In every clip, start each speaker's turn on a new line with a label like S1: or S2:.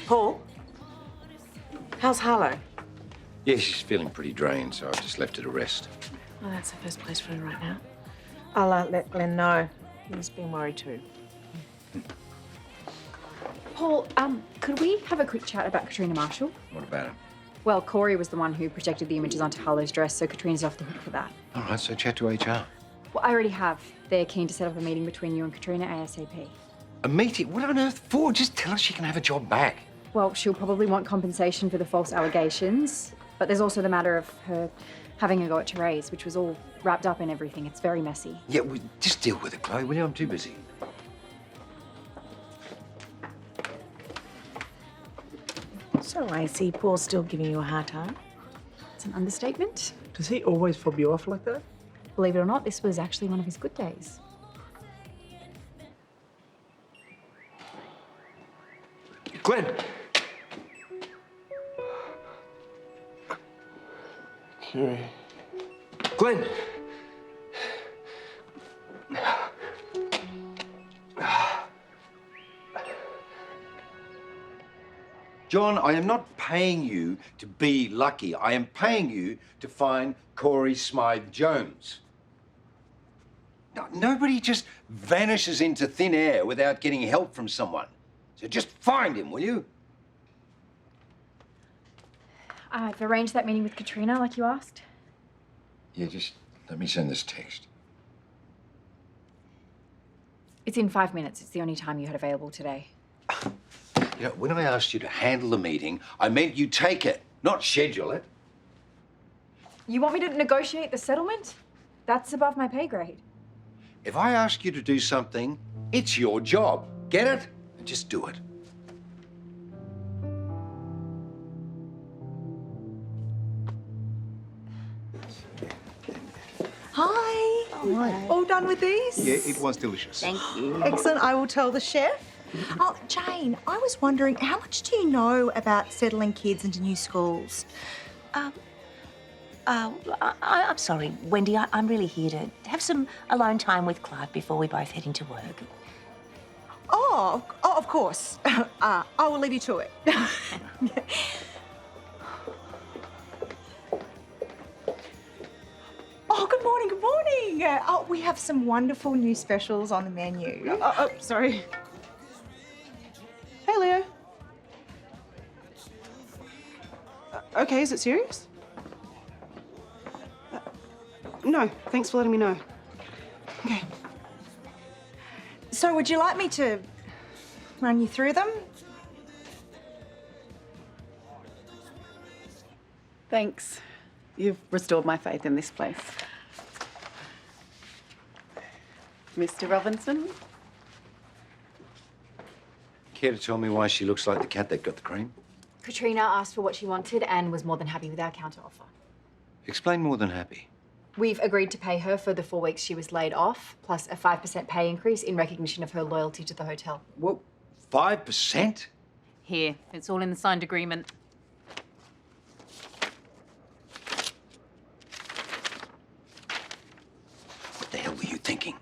S1: Paul? How's Harlow?
S2: Yeah, she's feeling pretty drained, so I've just left her to rest.
S1: Well, that's the first place for her right now. I'll let Glen know. He's been worried too.
S3: Paul, could we have a quick chat about Katrina Marshall?
S2: What about it?
S3: Well, Corey was the one who projected the images onto Harlow's dress, so Katrina's off the hook for that.
S2: All right, so chat to HR.
S3: Well, I already have. They're keen to set up a meeting between you and Katrina ASAP.
S2: A meeting? What on earth for? Just tell her she can have a job back.
S3: Well, she'll probably want compensation for the false allegations, but there's also the matter of her having a go at Terese, which was all wrapped up in everything. It's very messy.
S2: Yeah, just deal with it, Chloe, will you? I'm too busy.
S1: So I see Paul's still giving you a hard time.
S3: It's an understatement.
S4: Does he always fob you off like that?
S3: Believe it or not, this was actually one of his good days.
S2: Glen!
S4: Kerry.
S2: Glen! John, I am not paying you to be lucky. I am paying you to find Corey Smythe-Jones. No, nobody just vanishes into thin air without getting help from someone. So just find him, will you?
S3: I've arranged that meeting with Katrina, like you asked.
S2: Yeah, just let me send this text.
S3: It's in 5 minutes. It's the only time you had available today.
S2: You know, when I asked you to handle the meeting, I meant you take it, not schedule it.
S3: You want me to negotiate the settlement? That's above my pay grade.
S2: If I ask you to do something, it's your job. Get it? Just do it.
S5: Hi.
S6: Hi.
S5: All done with these?
S6: Yeah, it was delicious.
S5: Thank you. Excellent. I will tell the chef. Oh, Jane, I was wondering, how much do you know about settling kids into new schools?
S7: I'm sorry, Wendy. I'm really here to have some alone time with Clive before we both head into work.
S5: Oh, of course. I will leave you to it. Oh, good morning, good morning. We have some wonderful new specials on the menu.
S1: Sorry. Hey, Leo. Okay, is it serious? No, thanks for letting me know.
S5: Okay. So would you like me to run you through them?
S8: Thanks. You've restored my faith in this place. Mr. Robinson?
S2: Care to tell me why she looks like the cat that got the cream?
S3: Katrina asked for what she wanted and was more than happy with our counter-offer.
S2: Explain more than happy.
S3: We've agreed to pay her for the 4 weeks she was laid off, plus a 5% pay increase in recognition of her loyalty to the hotel.
S2: What, 5%?
S9: Here, it's all in the signed agreement.
S2: What the hell were you thinking?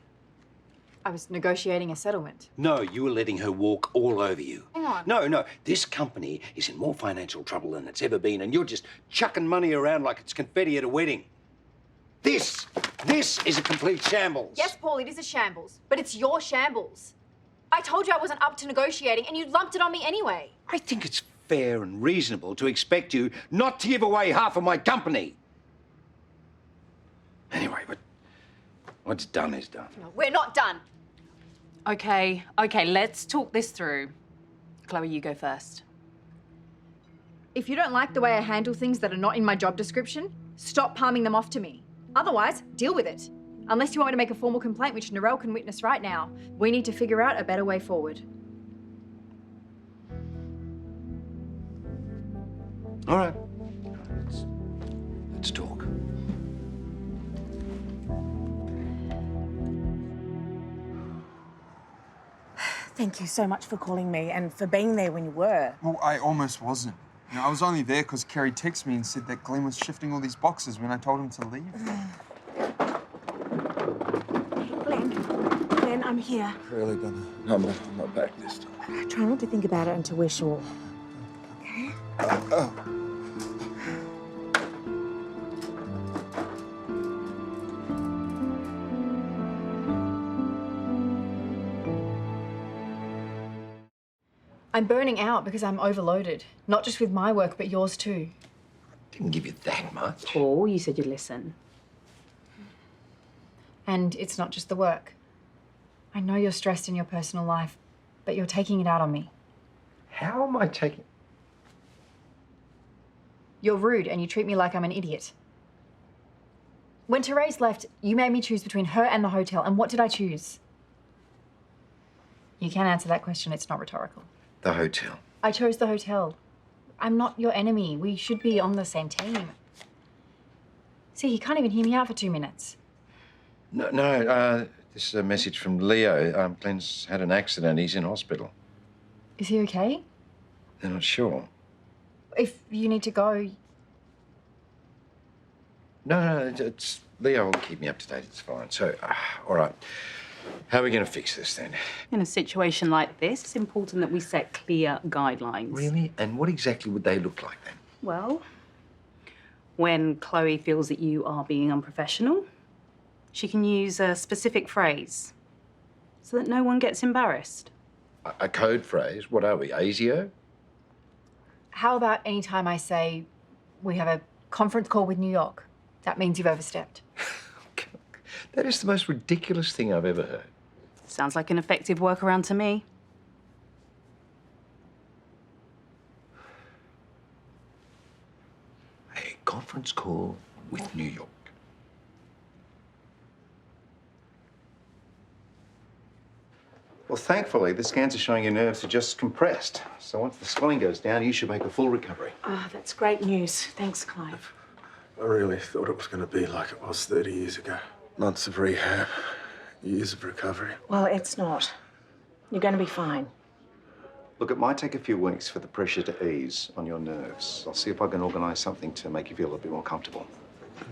S3: I was negotiating a settlement.
S2: No, you were letting her walk all over you.
S3: Hang on.
S2: No, this company is in more financial trouble than it's ever been, and you're just chucking money around like it's confetti at a wedding. This is a complete shambles.
S3: Yes, Paul, it is a shambles, but it's your shambles. I told you I wasn't up to negotiating, and you lumped it on me anyway.
S2: I think it's fair and reasonable to expect you not to give away half of my company. Anyway, but what's done is done.
S3: No, we're not done.
S9: Okay, let's talk this through. Chloe, you go first.
S3: If you don't like the way I handle things that are not in my job description, stop palming them off to me. Otherwise, deal with it. Unless you want me to make a formal complaint, which Narelle can witness right now, we need to figure out a better way forward.
S2: All right. Let's talk.
S1: Thank you so much for calling me and for being there when you were.
S4: Well, I almost wasn't. You know, I was only there because Kerry texted me and said that Glen was shifting all these boxes when I told him to leave.
S1: Glen, I'm here.
S6: Really gonna? No, I'm not back this time.
S1: Try not to think about it until we're sure.
S3: I'm burning out because I'm overloaded. Not just with my work, but yours too.
S2: Didn't give you that much.
S9: Paul, you said you'd listen.
S3: And it's not just the work. I know you're stressed in your personal life, but you're taking it out on me.
S2: How am I taking...
S3: You're rude and you treat me like I'm an idiot. When Terese left, you made me choose between her and the hotel, and what did I choose? You can't answer that question, it's not rhetorical.
S2: The hotel.
S3: I chose the hotel. I'm not your enemy. We should be on the same team. See, he can't even hear me out for 2 minutes.
S2: No, this is a message from Leo. Glen's had an accident. He's in hospital.
S3: Is he okay?
S2: They're not sure.
S3: If you need to go...
S2: No, it's... Leo will keep me up to date. It's fine. So, all right. How are we going to fix this, then?
S9: In a situation like this, it's important that we set clear guidelines.
S2: Really? And what exactly would they look like, then?
S9: Well, when Chloe feels that you are being unprofessional, she can use a specific phrase so that no one gets embarrassed.
S2: A code phrase? What are we, ASIO?
S3: How about any time I say we have a conference call with New York? That means you've overstepped.
S2: That is the most ridiculous thing I've ever heard.
S9: Sounds like an effective workaround to me.
S2: A conference call with New York. Well, thankfully, the scans are showing your nerves are just compressed. So once the swelling goes down, you should make a full recovery.
S1: Oh, that's great news. Thanks, Clive.
S6: I really thought it was going to be like it was 30 years ago. Months of rehab, years of recovery.
S1: Well, it's not. You're going to be fine.
S2: Look, it might take a few weeks for the pressure to ease on your nerves. I'll see if I can organise something to make you feel a bit more comfortable.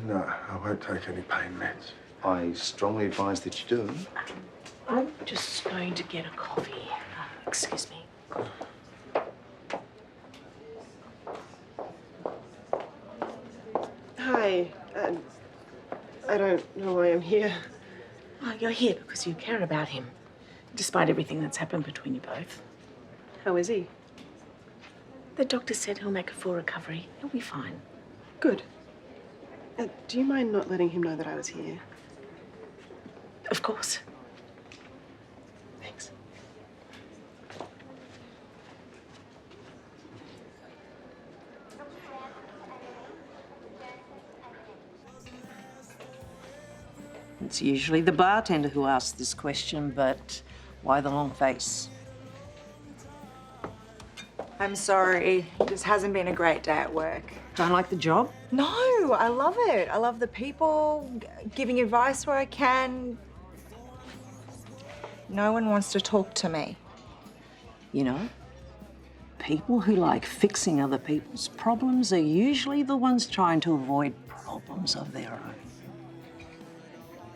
S6: No, I won't take any pain meds.
S2: I strongly advise that you do.
S1: I'm just going to get a coffee. Excuse me.
S10: Hi. I don't know why I'm here.
S1: Well, you're here because you care about him, despite everything that's happened between you both.
S10: How is he?
S1: The doctor said he'll make a full recovery. He'll be fine.
S10: Good. Do you mind not letting him know that I was here?
S1: Of course. Thanks.
S11: It's usually the bartender who asks this question, but why the long face?
S5: I'm sorry. It just hasn't been a great day at work.
S11: Don't like the job?
S5: No, I love it. I love the people, giving advice where I can. No one wants to talk to me.
S11: You know, people who like fixing other people's problems are usually the ones trying to avoid problems of their own.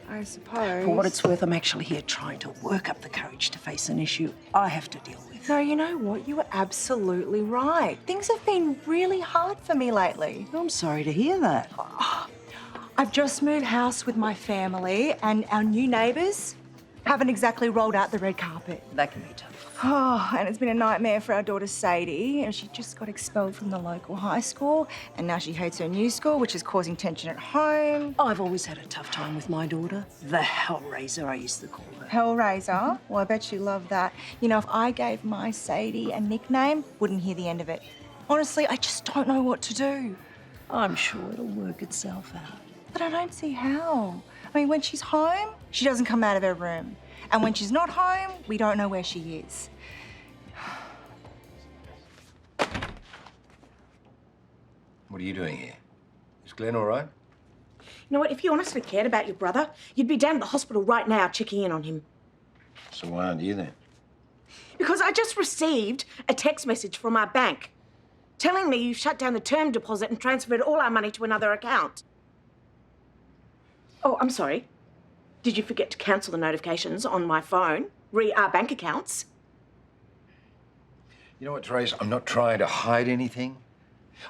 S5: I suppose.
S11: For what it's worth, I'm actually here trying to work up the courage to face an issue I have to deal with.
S5: No, you know what? You were absolutely right. Things have been really hard for me lately.
S11: I'm sorry to hear that.
S5: I've just moved house with my family, and our new neighbours haven't exactly rolled out the red carpet.
S11: That can be tough.
S5: Oh, and it's been a nightmare for our daughter Sadie. And she just got expelled from the local high school, and now she hates her new school, which is causing tension at home.
S11: I've always had a tough time with my daughter. The Hellraiser, I used to call her.
S5: Hellraiser? Well, I bet you love that. You know, if I gave my Sadie a nickname, wouldn't hear the end of it. Honestly, I just don't know what to do.
S11: I'm sure it'll work itself out.
S5: But I don't see how. I mean, when she's home, she doesn't come out of her room. And when she's not home, we don't know where she is.
S2: What are you doing here? Is Glen all right?
S1: You know what? If you honestly cared about your brother, you'd be down at the hospital right now checking in on him.
S2: So why aren't you then?
S1: Because I just received a text message from our bank telling me you've shut down the term deposit and transferred all our money to another account. Oh, I'm sorry. Did you forget to cancel the notifications on my phone, re our bank accounts?
S2: You know what, Terese? I'm not trying to hide anything.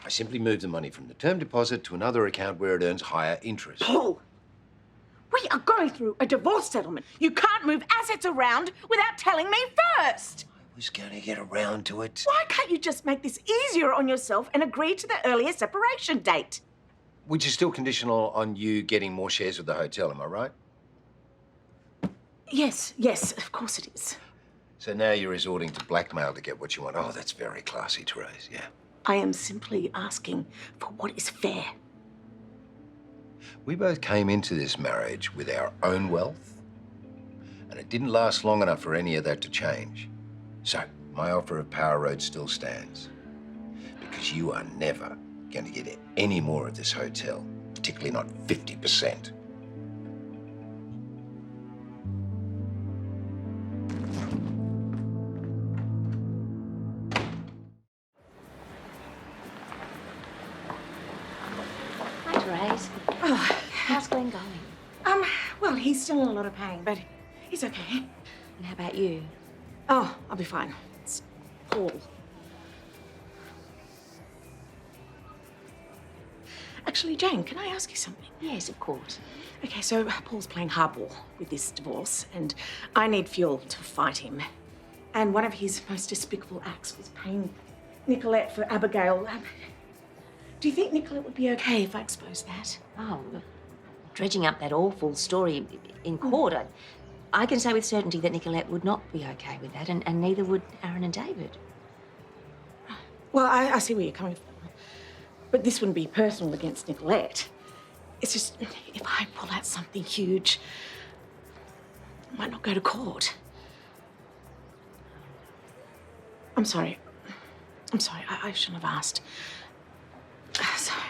S2: I simply moved the money from the term deposit to another account where it earns higher interest.
S1: Paul, we are going through a divorce settlement. You can't move assets around without telling me first.
S2: I was going to get around to it.
S1: Why can't you just make this easier on yourself and agree to the earlier separation date?
S2: Which is still conditional on you getting more shares of the hotel, am I right?
S1: Yes, of course it is.
S2: So now you're resorting to blackmail to get what you want. Oh, that's very classy, Terese, yeah.
S1: I am simply asking for what is fair.
S2: We both came into this marriage with our own wealth, and it didn't last long enough for any of that to change. So, my offer of Power Road still stands. Because you are never going to get any more of this hotel, particularly not 50%.
S7: Hi, Terese.
S1: Oh,
S7: How's Glen going?
S1: well, he's still in a lot of pain, but he's okay.
S7: And how about you?
S1: Oh, I'll be fine. It's Paul. Actually, Jane, can I ask you something?
S7: Yes, of course.
S1: Okay, so Paul's playing hardball with this divorce, and I need fuel to fight him. And one of his most despicable acts was paying Nicolette for Abigail. Do you think Nicolette would be okay if I exposed that?
S7: Oh, dredging up that awful story in court, I can say with certainty that Nicolette would not be okay with that, and neither would Aaron and David.
S1: Well, I see where you're coming from. But this wouldn't be personal against Nicolette. It's just, if I pull out something huge, I might not go to court. I'm sorry. I shouldn't have asked. Sorry.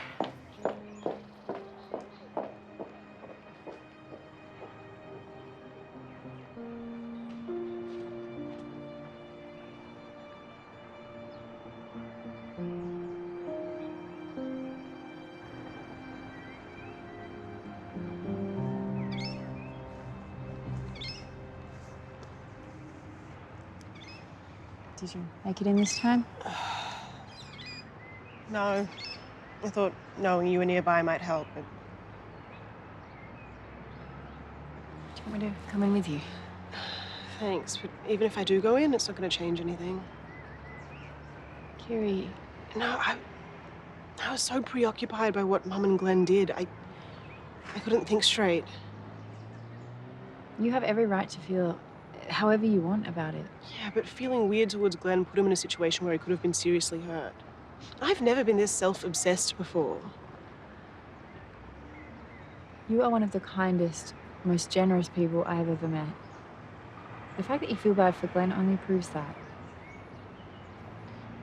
S3: Did you make it in this time?
S10: No. I thought knowing you were nearby might help, but
S3: Do you want me to come in with you?
S10: thanks. But even if I do go in, it's not going to change anything.
S3: Kiri,
S10: No, I was so preoccupied by what Mum and Glen did. I couldn't think straight.
S3: you have every right to feel however you want about it.
S10: Yeah, but feeling weird towards Glen put him in a situation where he could have been seriously hurt. I've never been this self-obsessed before.
S3: You are one of the kindest, most generous people I have ever met. The fact that you feel bad for Glen only proves that.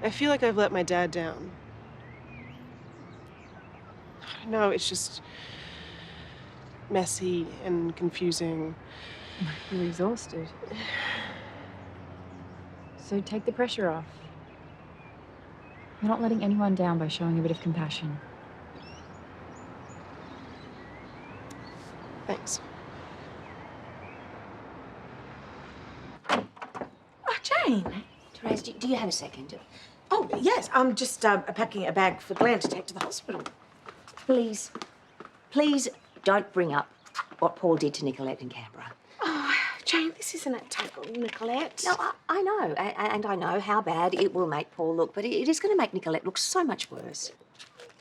S10: I feel like I've let my dad down. I don't know, it's just messy and confusing.
S3: You're exhausted. So take the pressure off. You're not letting anyone down by showing a bit of compassion.
S10: Thanks.
S1: Oh, Jane.
S7: Terese, do you have a second?
S1: Oh, yes. I'm just packing a bag for Glen to take to the hospital.
S7: Please don't bring up what Paul did to Nicolette in Canberra.
S1: Oh, Jane, this isn't a attack on Nicolette.
S7: No, I know, and I know how bad it will make Paul look, but it is going to make Nicolette look so much worse.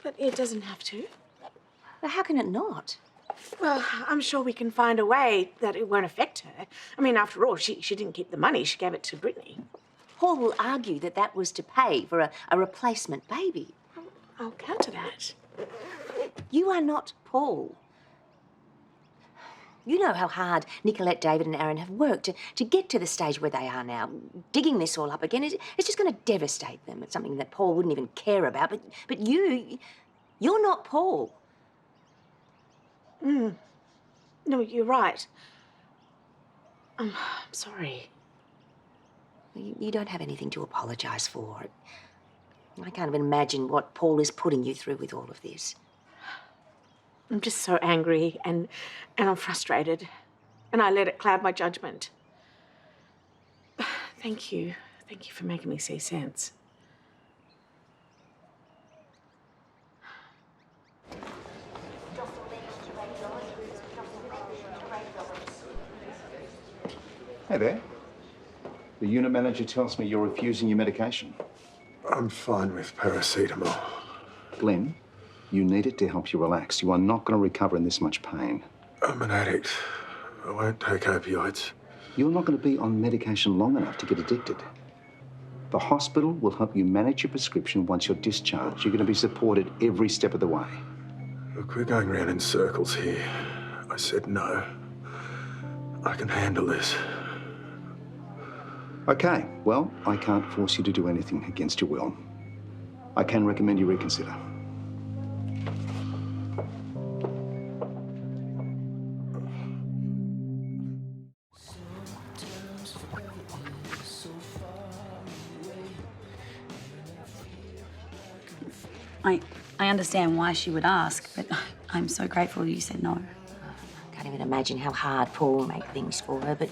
S1: But it doesn't have to.
S7: Well, how can it not?
S1: Well, I'm sure we can find a way that it won't affect her. I mean, after all, she didn't keep the money. She gave it to Brittany.
S7: Paul will argue that that was to pay for a replacement baby.
S1: I'll counter that.
S7: You are not Paul. You know how hard Nicolette, David and Aaron have worked to get to the stage where they are now. Digging this all up again, it's just going to devastate them. It's something that Paul wouldn't even care about. But you're not Paul.
S1: No, you're right. I'm sorry.
S7: You don't have anything to apologise for. I can't even imagine what Paul is putting you through with all of this.
S1: I'm just so angry and I'm frustrated. And I let it cloud my judgment. Thank you. Thank you for making me see sense.
S2: Hey there. The unit manager tells me you're refusing your medication.
S6: I'm fine with paracetamol.
S2: Glen, you need it to help you relax. You are not going to recover in this much pain.
S6: I'm an addict. I won't take opioids.
S2: You're not going to be on medication long enough to get addicted. The hospital will help you manage your prescription once you're discharged. You're going to be supported every step of the way.
S6: Look, we're going round in circles here. I said no. I can handle this.
S2: Okay, well, I can't force you to do anything against your will. I can recommend you reconsider.
S12: I understand why she would ask, but I'm so grateful you said no.
S7: I can't even imagine how hard Paul will make things for her, but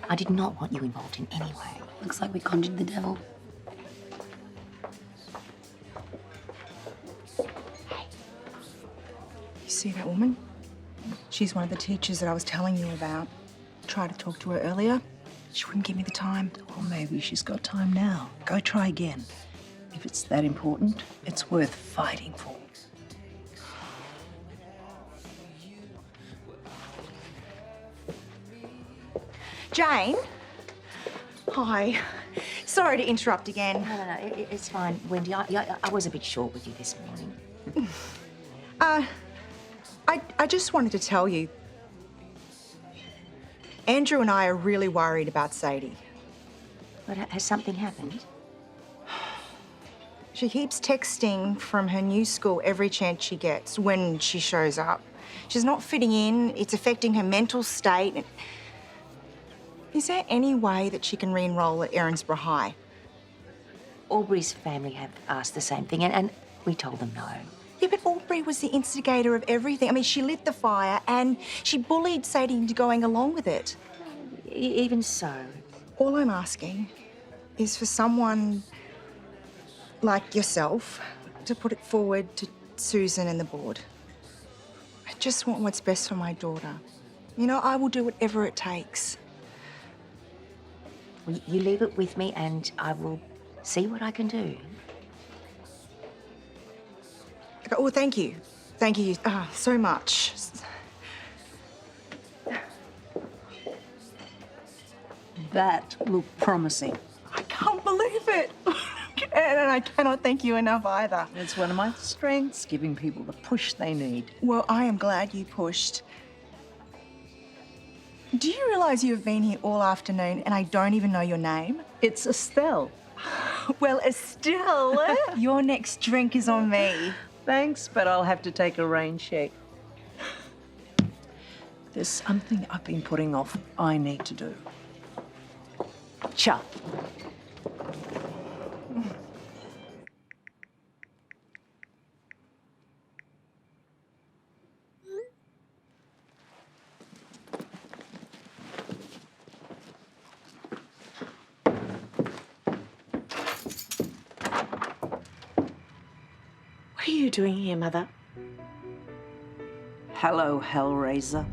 S7: I did not want you involved in any way.
S12: Looks like we conjured the devil.
S5: You see that woman? She's one of the teachers that I was telling you about. Tried to talk to her earlier. She wouldn't give me the time.
S11: Or maybe she's got time now. Go try again. If it's that important, it's worth fighting for.
S5: Jane? Hi. Sorry to interrupt again.
S7: No, it's fine, Wendy. I was a bit short with you this morning.
S5: I just wanted to tell you, Andrew and I are really worried about Sadie.
S7: But has something happened?
S5: She keeps texting from her new school every chance she gets when she shows up. She's not fitting in. It's affecting her mental state. Is there any way that she can re-enroll at Erinsborough High?
S7: Aubrey's family have asked the same thing, and we told them no.
S5: Yeah, but Aubrey was the instigator of everything. I mean, she lit the fire and she bullied Sadie into going along with it.
S7: Even so.
S5: All I'm asking is for someone like yourself to put it forward to Susan and the board. I just want what's best for my daughter. You know, I will do whatever it takes.
S7: Well, you leave it with me and I will see what I can do.
S5: Oh, thank you. Thank you so much.
S11: That looked promising.
S5: I can't believe it. And I cannot thank you enough either.
S11: It's one of my strengths, giving people the push they need.
S5: Well, I am glad you pushed. Do you realise you have been here all afternoon and I don't even know your name?
S11: It's Estelle.
S5: Well, Estelle, your next drink is on me.
S11: Thanks, but I'll have to take a rain check. There's something I've been putting off I need to do. Cha.
S1: What are you doing here, Mother?
S11: Hello, Hellraiser.